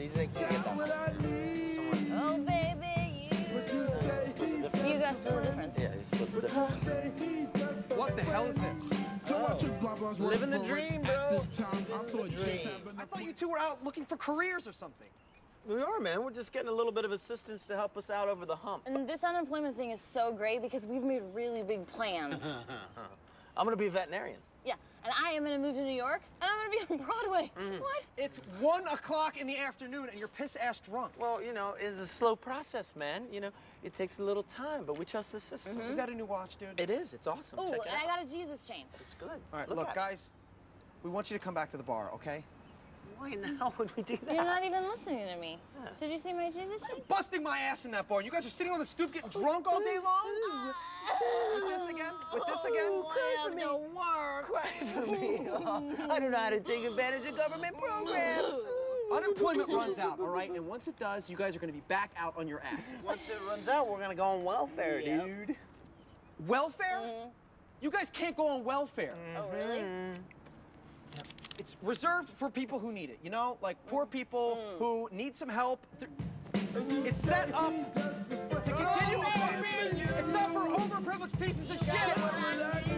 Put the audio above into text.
easy. You get that. Someone. Oh, baby, you guys split the difference. Yeah, you split the difference. What the hell is this? Oh. Living the dream, bro. Living the dream. I thought you two were out looking for careers or something. We are, man. We're just getting a little bit of assistance to help us out over the hump. And this unemployment thing is so great because we've made really big plans. I'm gonna be a veterinarian. Yeah, and I am gonna move to New York, and I'm gonna be on Broadway. What? It's 1 o'clock in the afternoon, and you're piss-ass drunk. Well, you know, it's a slow process, man. You know, it takes a little time, but we trust the system. Is that a new watch, dude? It is. It's awesome. Ooh, Check and it I out. got a Jesus chain. It's good. All right, Look look, at it. guys, we want you to come back to the bar, okay? Why now would we do that? You're not even listening to me. Yeah. Did you see my Jesus chain? Busting my ass in that bar, and you guys are sitting on the stoop getting drunk all day long? With this again? With this again? I have to work. Cry for me. Oh, I don't know how to take advantage of government programs. Unemployment runs out, all right? And once it does, you guys are gonna be back out on your asses. Once it runs out, we're gonna go on welfare, Yep. dude. Welfare? You guys can't go on welfare. Oh, really? It's reserved for people who need it, you know? Like poor people who need some help. It's set up to continue. It's not for overprivileged pieces of shit.